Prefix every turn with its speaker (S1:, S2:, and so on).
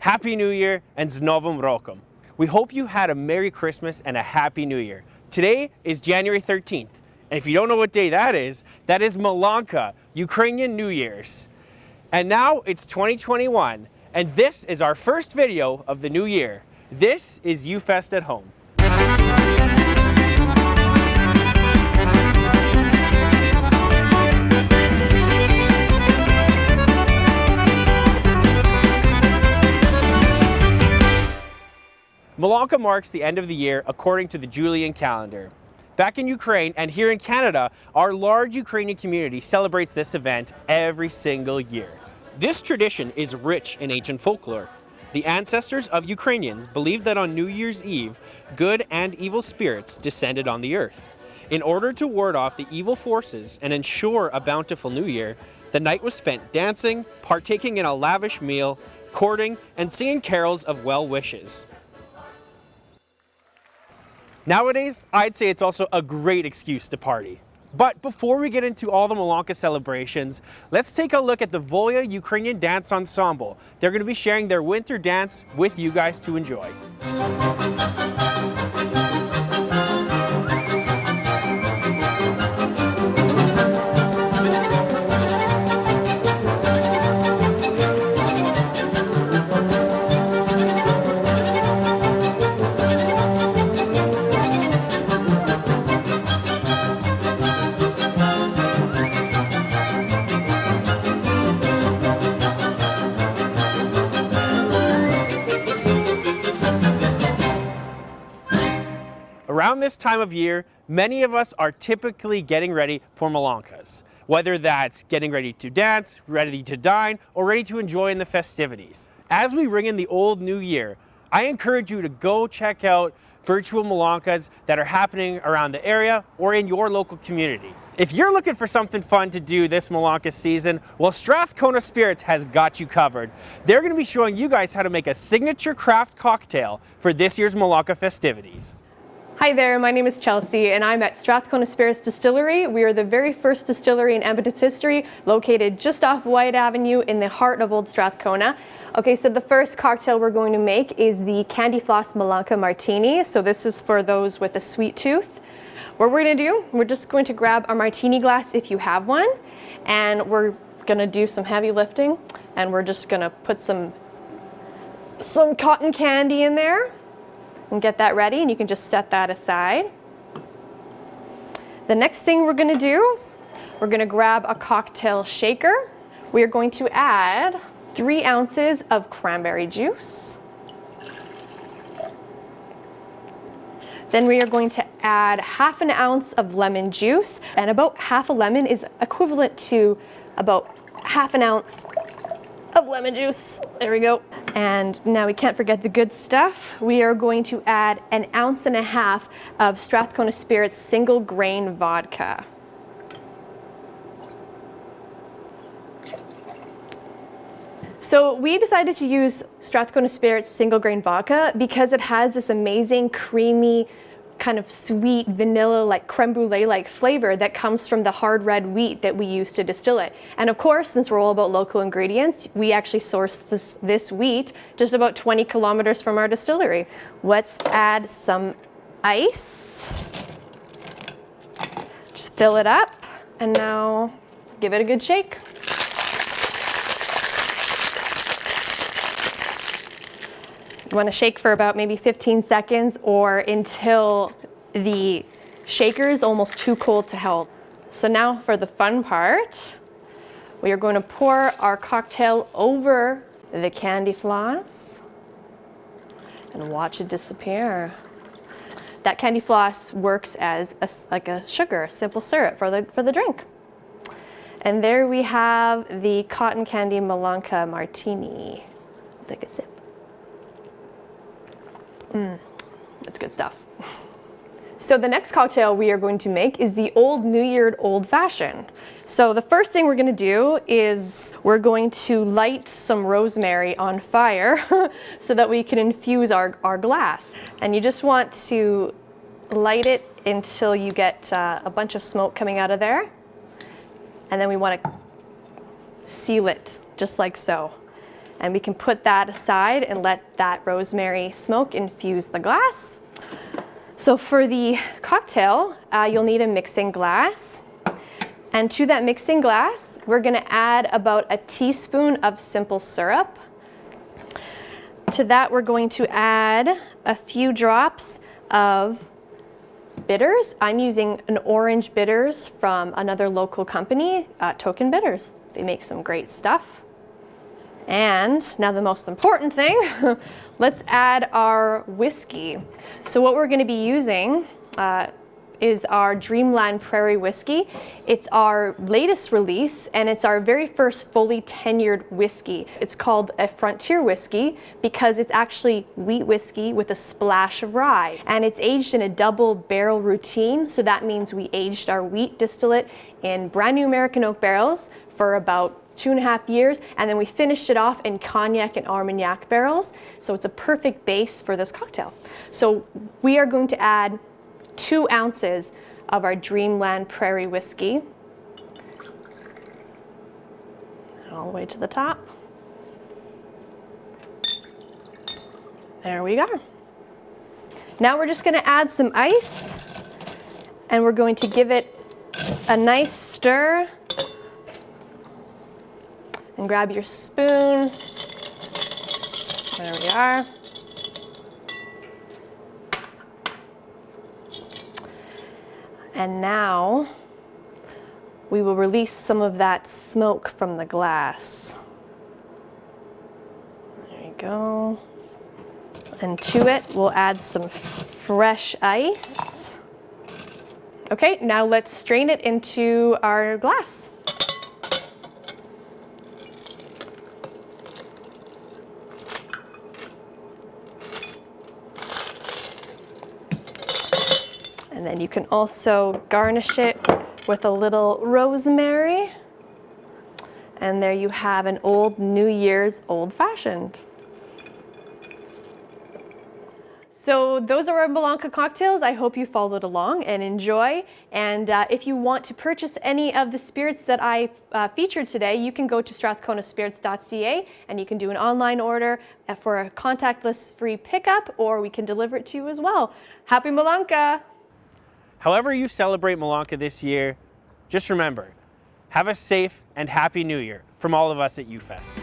S1: Happy New Year and z Novym Rokiem. We hope you had a Merry Christmas and a Happy New Year. Today is January 13th, and if you don't know what day that is Malanka, Ukrainian New Year's. And now it's 2021, and this is our first video of the new year. This is UFest at home. Malanka marks the end of the year according to the Julian calendar. Back in Ukraine and here in Canada, our large Ukrainian community celebrates this event every single year. This tradition is rich in ancient folklore. The ancestors of Ukrainians believed that on New Year's Eve, good and evil spirits descended on the earth. In order to ward off the evil forces and ensure a bountiful new year, the night was spent dancing, partaking in a lavish meal, courting, and singing carols of well wishes. Nowadays, I'd say it's also a great excuse to party. But before we get into all the Malanka celebrations, let's take a look at the Volya Ukrainian Dance Ensemble. They're going to be sharing their winter dance with you guys to enjoy. Around this time of year, many of us are typically getting ready for Malankas, whether that's getting ready to dance, ready to dine, or ready to enjoy in the festivities. As we ring in the old new year, I encourage you to go check out virtual Malankas that are happening around the area or in your local community. If you're looking for something fun to do this Malanka season, well, Strathcona Spirits has got you covered. They're going to be showing you guys how to make a signature craft cocktail for this year's Malanka festivities.
S2: Hi there, my name is Chelsea and I'm at Strathcona Spirits Distillery. We are the very first distillery in Edmonton's history, located just off White Avenue in the heart of Old Strathcona. Okay, so the first cocktail we're going to make is the Candy Floss Malanka Martini. So this is for those with a sweet tooth. What we're going to do, we're just going to grab a martini glass if you have one, and we're going to do some heavy lifting, and we're just going to put some cotton candy in there and get that ready, and you can just set that aside. The next thing we're going to do, we're going to grab a cocktail shaker. We are going to add 3 ounces of cranberry juice. Then we are going to add ½ ounce of lemon juice, and about half a lemon is equivalent to about ½ ounce of lemon juice. There we go. And now we can't forget the good stuff. We are going to add 1.5 ounces of Strathcona Spirits single grain vodka. So we decided to use Strathcona Spirits single grain vodka because it has this amazing creamy, kind of sweet vanilla-like creme brulee-like flavor that comes from the hard red wheat that we use to distill it. And of course, since we're all about local ingredients, we actually source this wheat just about 20 kilometers from our distillery. Let's add some ice. Just fill it up, and now give it a good shake. You want to shake for about maybe 15 seconds or until the shaker is almost too cold to help. So now for the fun part, we are going to pour our cocktail over the candy floss and watch it disappear. That candy floss works as like a sugar, a simple syrup for the drink. And there we have the cotton candy Malanka Martini. Take a sip. That's good stuff. So the next cocktail we are going to make is the Old New Year Old Fashioned. So the first thing we're going to do is we're going to light some rosemary on fire so that we can infuse our glass. And you just want to light it until you get a bunch of smoke coming out of there. And then we want to seal it just like so. And we can put that aside and let that rosemary smoke infuse the glass. So for the cocktail, you'll need a mixing glass. And to that mixing glass, we're gonna add about a teaspoon of simple syrup. To that, we're going to add a few drops of bitters. I'm using an orange bitters from another local company, Token Bitters. They make some great stuff. And now the most important thing, let's add our whiskey. So what we're going to be using is our Dreamland Prairie whiskey. It's our latest release, and it's our very first fully tenured whiskey. It's called a frontier whiskey because it's actually wheat whiskey with a splash of rye. And it's aged in a double barrel routine, so that means we aged our wheat distillate in brand new American oak barrels for about 2.5 years, and then we finished it off in cognac and Armagnac barrels. So it's a perfect base for this cocktail. So we are going to add 2 ounces of our Dreamland Prairie whiskey. All the way to the top. There we go. Now we're just gonna add some ice, and we're going to give it a nice stir. And grab your spoon. There we are. And now we will release some of that smoke from the glass. There you go. And to it, we'll add some fresh ice. Okay, now let's strain it into our glass. And then you can also garnish it with a little rosemary. And there you have an old New Year's Old Fashioned. So those are our Malanka cocktails. I hope you followed along and enjoy. And if you want to purchase any of the spirits that I featured today, you can go to strathconaspirits.ca and you can do an online order for a contactless free pickup, or we can deliver it to you as well. Happy Malanka!
S1: However you celebrate Malanka this year, just remember, have a safe and happy New Year from all of us at UFest.